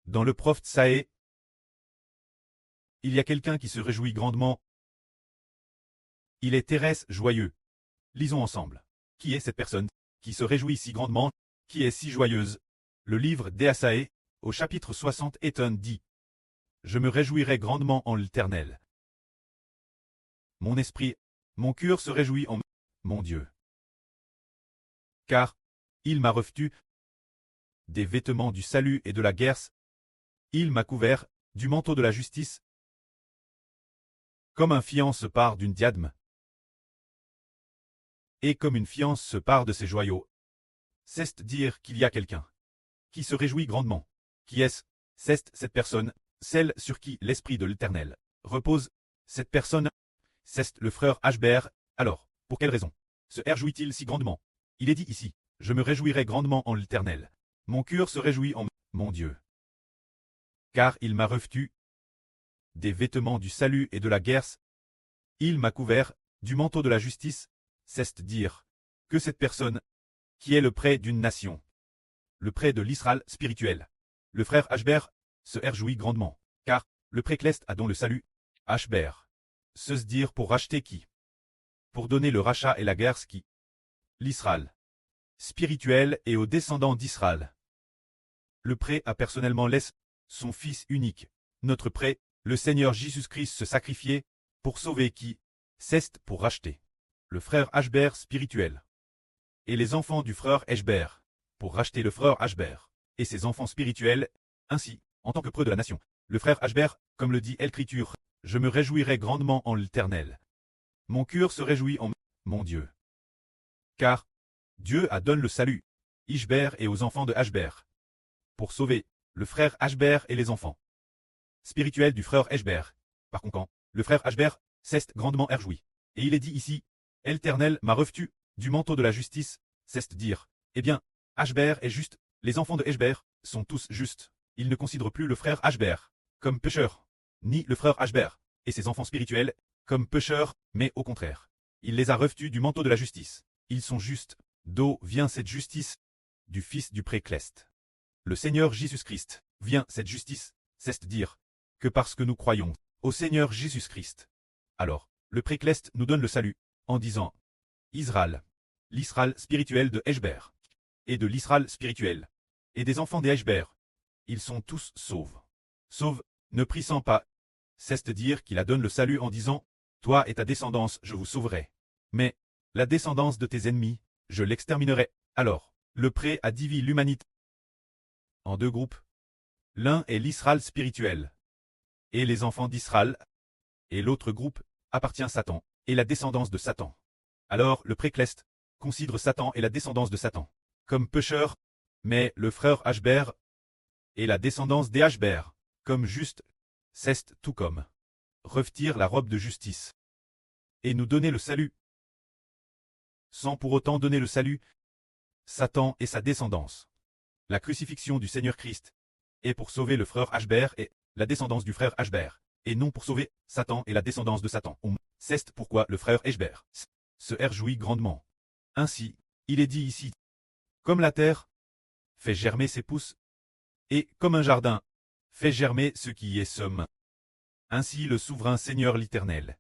Dans le prophète Saé, il y a quelqu'un qui se réjouit grandement. Il est Thérèse joyeux. Lisons ensemble. Qui est cette personne qui se réjouit si grandement, qui est si joyeuse? Le livre d'Ésaïe, au chapitre 60 dit: Je me réjouirai grandement en l'Éternel. Mon esprit, mon cœur se réjouit en mon Dieu. Car il m'a revêtu des vêtements du salut et de la guerre. Il m'a couvert du manteau de la justice, comme un fiancé se pare d'une diadème, et comme une fiancée se pare de ses joyaux. C'est dire qu'il y a quelqu'un qui se réjouit grandement. Qui est-ce? C'est cette personne, celle sur qui l'Esprit de l'Éternel repose. Cette personne, c'est le frère Ashbert. Alors, pour quelle raison se réjouit-il si grandement? Il est dit ici: Je me réjouirai grandement en l'Éternel. Mon cœur se réjouit en mon Dieu. Car il m'a revêtu des vêtements du salut et de la guerre. Il m'a couvert du manteau de la justice. C'est dire que cette personne, qui est le près d'une nation, le près de l'Israël spirituel, le frère Ashbert, se réjouit grandement, car le précleste a don le salut. Ashbert, se dire pour racheter qui? Pour donner le rachat et la guerre qui? L'Israël spirituel et aux descendants d'Israël. Le prêt a personnellement laissé son Fils unique, notre prêt, le Seigneur Jésus-Christ se sacrifier, pour sauver qui? C'est pour racheter le frère Ashbert spirituel. Et les enfants du frère Ashbert, pour racheter le frère Ashbert, et ses enfants spirituels, ainsi, en tant que preux de la nation. Le frère Ashbert, comme le dit l'Écriture, je me réjouirai grandement en l'Éternel. Mon cœur se réjouit en mon Dieu. Car Dieu a donné le salut, Ishbert et aux enfants de Ashbert, pour sauver le frère Ashbert et les enfants spirituels du frère Ashbert. Par conséquent, le frère Ashbert s'est grandement réjoui. Et il est dit ici: L'Éternel m'a revêtu du manteau de la justice. C'est dire, eh bien, Ashbert est juste, les enfants de Ashbert sont tous justes. Ils ne considèrent plus le frère Ashbert comme pécheur, ni le frère Ashbert et ses enfants spirituels comme pécheurs, mais au contraire, il les a revêtus du manteau de la justice. Ils sont justes. D'où vient cette justice? Du Fils du précleste. Le Seigneur Jésus-Christ vient cette justice, c'est dire que parce que nous croyons au Seigneur Jésus-Christ, alors le précleste nous donne le salut, en disant: Israël, l'Israël spirituel de Ashbert, et de l'Israël spirituel, et des enfants des Ashbert, ils sont tous sauvés. Sauve, ne prissant pas, c'est dire qu'il a donné le salut en disant: Toi et ta descendance je vous sauverai. Mais la descendance de tes ennemis, je l'exterminerai. Alors, le prêt a divisé l'humanité en deux groupes. L'un est l'Israël spirituel, et les enfants d'Israël, et l'autre groupe appartient à Satan, et la descendance de Satan. Alors le précleste considère Satan et la descendance de Satan comme pécheurs, mais le frère Ashbert et la descendance des Ashbert comme justes. C'est tout comme revêtir la robe de justice et nous donner le salut, sans pour autant donner le salut, Satan et sa descendance. La crucifixion du Seigneur Christ est pour sauver le frère Ashbert et la descendance du frère Ashbert, et non pour sauver Satan et la descendance de Satan. C'est pourquoi le frère Ashbert se réjouit grandement. Ainsi, il est dit ici: Comme la terre fait germer ses pousses, et comme un jardin fait germer ce qui y est somme, ainsi le souverain Seigneur l'Éternel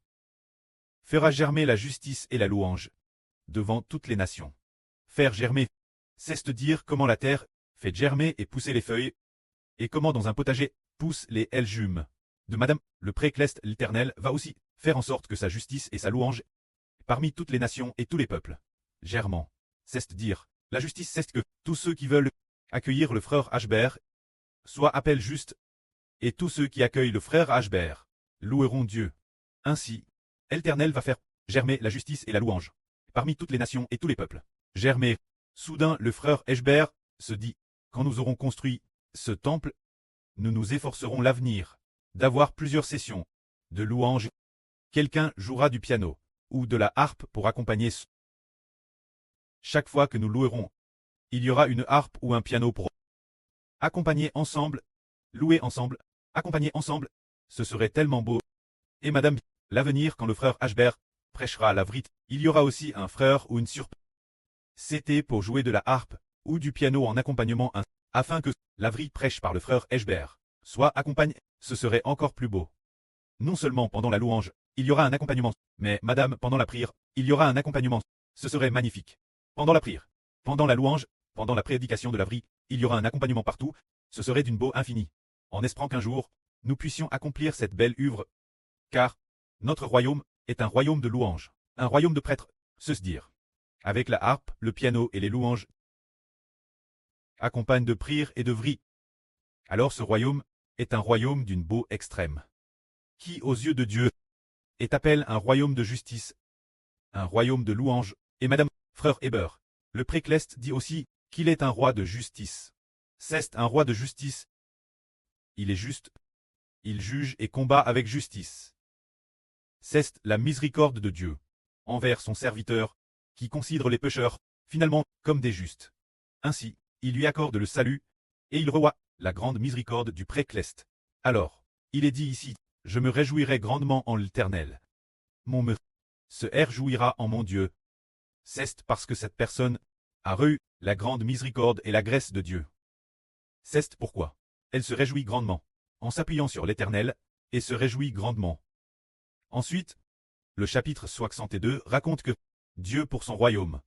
fera germer la justice et la louange devant toutes les nations. Faire germer, c'est dire comment la terre fait germer et pousser les feuilles, et comment dans un potager poussent les légumes. De Madame, le précleste l'Éternel va aussi faire en sorte que sa justice et sa louange, parmi toutes les nations et tous les peuples, germant, c'est dire, la justice c'est que tous ceux qui veulent accueillir le frère Ashbert soient appelés justes, et tous ceux qui accueillent le frère Ashbert loueront Dieu. Ainsi, l'Éternel va faire germer la justice et la louange, parmi toutes les nations et tous les peuples. Germer. Soudain le frère Ashbert se dit: Quand nous aurons construit ce temple, nous nous efforcerons l'avenir d'avoir plusieurs sessions de louanges. Quelqu'un jouera du piano ou de la harpe pour accompagner. Chaque fois que nous louerons, il y aura une harpe ou un piano pour accompagner ensemble, louer ensemble, accompagner ensemble. Ce serait tellement beau. Et Madame, l'avenir quand le frère Ashbert prêchera la vrite, il y aura aussi un frère ou une surprise. C'était pour jouer de la harpe ou du piano en accompagnement. afin que la vraie prêche par le frère Eschber soit accompagne, ce serait encore plus beau. Non seulement pendant la louange, il y aura un accompagnement, mais madame, pendant la prière, il y aura un accompagnement, ce serait magnifique. Pendant la prière, pendant la louange, pendant la prédication de la vraie, il y aura un accompagnement partout, ce serait d'une beau infinie. En espérant qu'un jour, nous puissions accomplir cette belle œuvre, car notre royaume est un royaume de louanges, un royaume de prêtres, se dire. Avec la harpe, le piano et les louanges, accompagne de prières et de vris. Alors ce royaume est un royaume d'une beau extrême, qui aux yeux de Dieu est appelé un royaume de justice, un royaume de louanges, et madame, frère Heber, le précleste dit aussi qu'il est un roi de justice. C'est un roi de justice. Il est juste, il juge et combat avec justice. C'est la miséricorde de Dieu envers son serviteur, qui considère les pécheurs, finalement, comme des justes. Ainsi, il lui accorde le salut, et il revoit la grande miséricorde du précleste. Alors, il est dit ici, je me réjouirai grandement en l'Éternel. Mon me se réjouira en mon Dieu. C'est parce que cette personne a reçu la grande miséricorde et la grâce de Dieu. C'est pourquoi elle se réjouit grandement, en s'appuyant sur l'Éternel, et se réjouit grandement. Ensuite, le chapitre 62 raconte que Dieu pour son royaume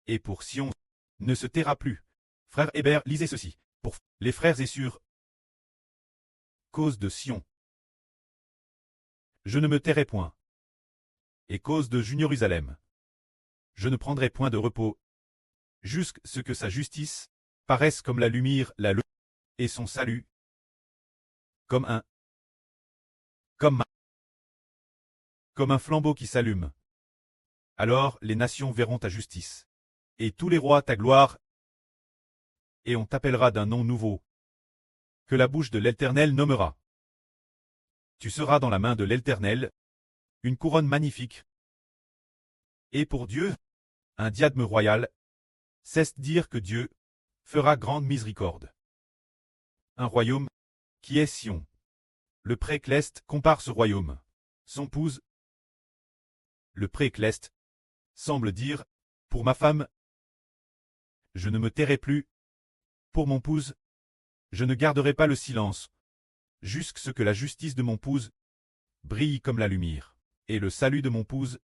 et pour Sion ne se taira plus. Frère Hébert, lisez ceci, pour les frères et sur cause de Sion. Je ne me tairai point. Et cause de Jérusalem. Je ne prendrai point de repos, jusqu'à ce que sa justice paraisse comme la lumière, et son salut comme un flambeau qui s'allume. Alors les nations verront ta justice, et tous les rois ta gloire, et on t'appellera d'un nom nouveau, que la bouche de l'Éternel nommera. Tu seras dans la main de l'Éternel, une couronne magnifique. Et pour Dieu, un diadème royal, c'est dire que Dieu fera grande miséricorde. Un royaume qui est Sion. Le précleste compare ce royaume. Son épouse, le précleste, semble dire, pour ma femme, je ne me tairai plus. Pour mon épouse, je ne garderai pas le silence, jusqu'à ce que la justice de mon épouse brille comme la lumière, et le salut de mon épouse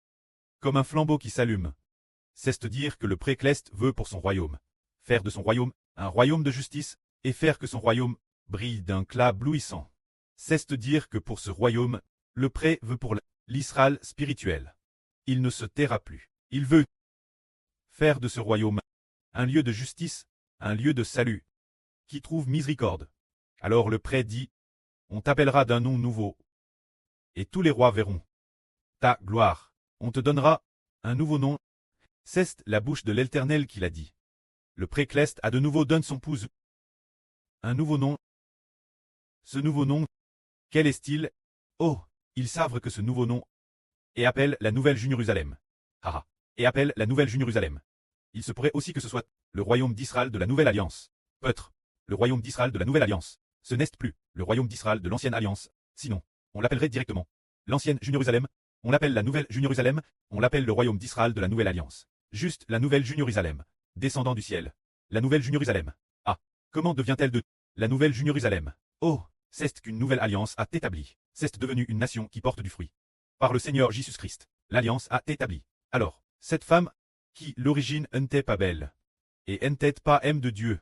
comme un flambeau qui s'allume. C'est dire que le précleste veut pour son royaume, faire de son royaume un royaume de justice, et faire que son royaume brille d'un éclat éblouissant. C'est dire que pour ce royaume, le pré veut pour l'Israël spirituel. Il ne se taira plus. Il veut faire de ce royaume un lieu de justice, un lieu de salut, qui trouve miséricorde. Alors le pré dit, on t'appellera d'un nom nouveau, et tous les rois verront ta gloire. On te donnera un nouveau nom. C'est la bouche de l'Éternel qui l'a dit. Le précleste a de nouveau donné son épouse un nouveau nom. Ce nouveau nom, quel est-il? Oh, ils savent que ce nouveau nom et appelle la nouvelle Jérusalem. Haha, et appelle la nouvelle Jérusalem. Il se pourrait aussi que ce soit le royaume d'Israël de la nouvelle alliance. Peut-être le royaume d'Israël de la nouvelle alliance. Ce n'est plus le royaume d'Israël de l'ancienne alliance. Sinon, on l'appellerait directement l'ancienne Jérusalem. On l'appelle la nouvelle Jérusalem. On l'appelle le royaume d'Israël de la nouvelle alliance. Juste la nouvelle Jérusalem, descendant du ciel. La nouvelle Jérusalem. Ah, comment devient-elle de la nouvelle Jérusalem? Oh, c'est qu'une nouvelle alliance a établi. C'est devenu une nation qui porte du fruit. Par le Seigneur Jésus-Christ, l'alliance a établi. Alors, cette femme, qui l'origine n'était pas belle, et n'était pas aime de Dieu,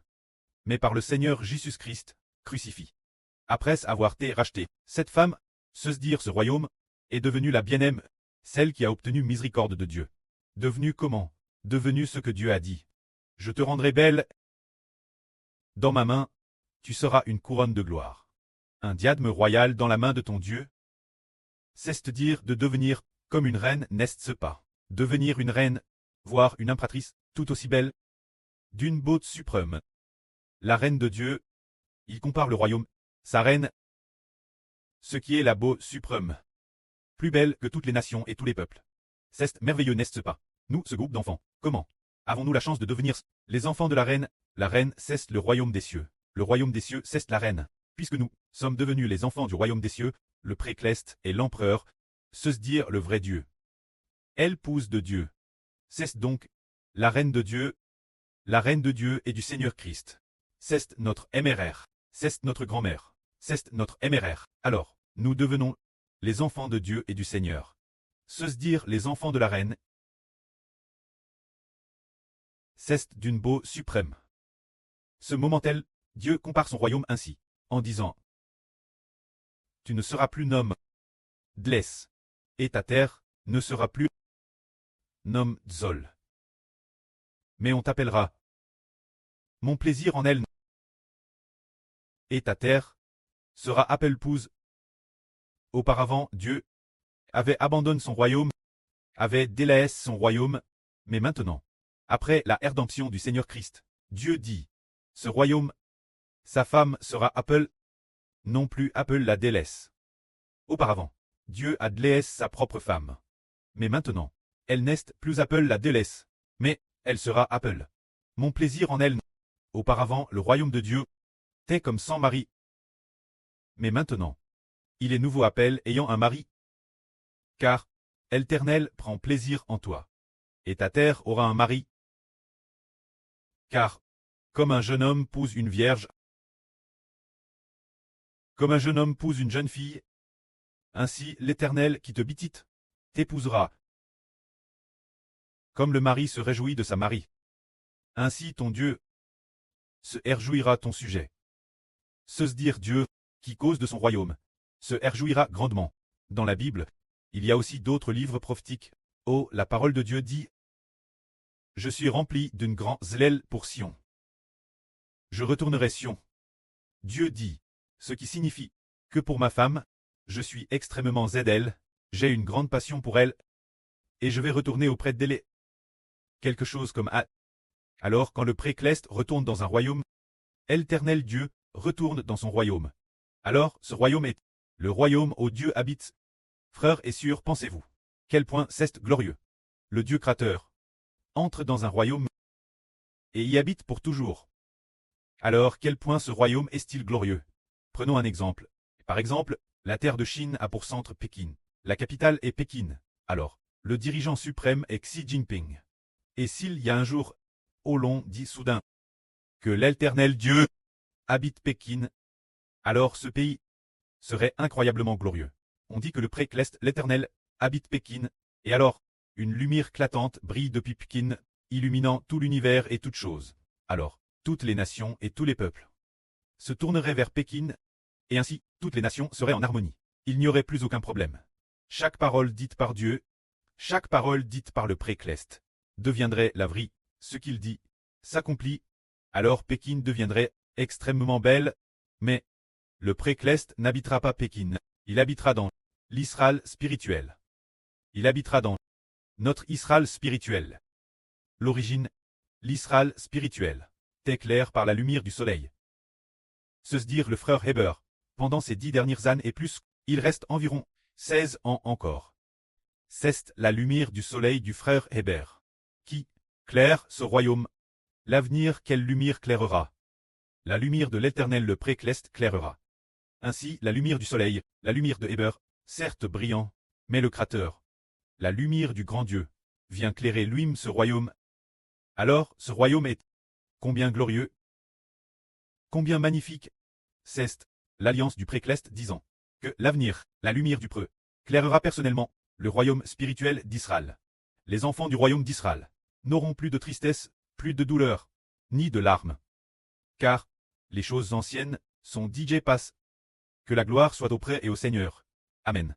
mais par le Seigneur Jésus-Christ, crucifié. Après avoir été rachetée, cette femme, se dire ce royaume, est devenue la bien-aime, celle qui a obtenu miséricorde de Dieu. Devenue comment? Devenue ce que Dieu a dit. Je te rendrai belle. Dans ma main, tu seras une couronne de gloire. Un diadème royal dans la main de ton Dieu. C'est dire de devenir comme une reine, n'est-ce pas? Devenir une reine, voire une impératrice, tout aussi belle, d'une beauté suprême. La reine de Dieu, il compare le royaume, sa reine, ce qui est la beauté suprême, plus belle que toutes les nations et tous les peuples. C'est merveilleux, n'est-ce pas? Nous, ce groupe d'enfants, comment avons-nous la chance de devenir les enfants de la reine? La reine, c'est le royaume des cieux. Le royaume des cieux, c'est la reine. Puisque nous sommes devenus les enfants du royaume des cieux, le précleste et l'empereur, se dire le vrai Dieu. Elle pousse de Dieu. C'est donc la reine de Dieu. la reine de Dieu et du Seigneur Christ. C'est notre MRR. C'est notre grand-mère. C'est notre MRR. Alors, nous devenons les enfants de Dieu et du Seigneur. Se dire les enfants de la reine. C'est d'une beau suprême. Ce moment-tel, Dieu compare son royaume ainsi, en disant: tu ne seras plus nom Dlès, et ta terre ne sera plus nom Zol. Mais on t'appellera mon plaisir en elle. Et ta terre sera appelle-pouse. Auparavant, Dieu avait abandonné son royaume, avait délaissé son royaume, mais maintenant, après la rédemption du Seigneur Christ, Dieu dit: ce royaume, sa femme sera appel, non plus appel la délaisse. Auparavant, Dieu a délaissé sa propre femme. Mais maintenant, elle n'est plus appel la délaisse, mais elle sera appel mon plaisir en elle. Auparavant, le royaume de Dieu était comme sans mari. Mais maintenant, il est nouveau appel ayant un mari. Car l'Éternel prend plaisir en toi. Et ta terre aura un mari. Car, comme un jeune homme épouse une vierge, comme un jeune homme épouse une jeune fille, ainsi l'Éternel qui te bitite t'épousera. Comme le mari se réjouit de sa mari, ainsi ton Dieu se réjouira ton sujet. Se dire Dieu, qui cause de son royaume, se réjouira grandement. Dans la Bible, il y a aussi d'autres livres prophétiques. Oh, la parole de Dieu dit: je suis rempli d'une grande zèle pour Sion. Je retournerai Sion. Dieu dit, ce qui signifie que pour ma femme, je suis extrêmement zèle, j'ai une grande passion pour elle, et je vais retourner auprès d'elle. Quelque chose comme A. Alors quand le précleste retourne dans un royaume, l'Éternel Dieu retourne dans son royaume. Alors ce royaume est le royaume où Dieu habite. Frères et sœurs, pensez-vous quel point c'est glorieux. Le Dieu créateur entre dans un royaume et y habite pour toujours. Alors quel point ce royaume est-il glorieux? Prenons un exemple. Par exemple, la terre de Chine a pour centre Pékin. La capitale est Pékin. Alors, le dirigeant suprême est Xi Jinping. Et s'il y a un jour, où l'on dit soudain que l'Éternel Dieu habite Pékin, alors ce pays serait incroyablement glorieux. On dit que le précleste l'Éternel habite Pékin, et alors, une lumière éclatante brille depuis Pékin, illuminant tout l'univers et toutes choses. Alors, toutes les nations et tous les peuples se tourneraient vers Pékin, et ainsi, toutes les nations seraient en harmonie. Il n'y aurait plus aucun problème. Chaque parole dite par Dieu, chaque parole dite par le précleste, deviendrait la vraie. Ce qu'il dit s'accomplit. Alors Pékin deviendrait extrêmement belle, mais le précleste n'habitera pas Pékin. Il habitera dans l'Israël spirituel. Il habitera dans notre Israël spirituel. L'origine, l'Israël spirituel, est clair par la lumière du soleil. Se dire le frère Heber, pendant ces 10 dernières années et plus, il reste environ 16 ans encore. C'est la lumière du soleil du frère Heber, qui claire ce royaume. L'avenir, quelle lumière clairera? La lumière de l'Éternel le précleste clairera. Ainsi, la lumière du soleil, la lumière de Heber, certes brillant, mais le Créateur, la lumière du grand Dieu, vient clairer lui-même ce royaume. Alors, ce royaume est combien glorieux, combien magnifique. C'est l'alliance du précleste disant que l'avenir, la lumière du preux, clairera personnellement le royaume spirituel d'Israël. Les enfants du royaume d'Israël n'auront plus de tristesse, plus de douleur, ni de larmes. Car les choses anciennes sont DJ passe. Que la gloire soit auprès et au Seigneur. Amen.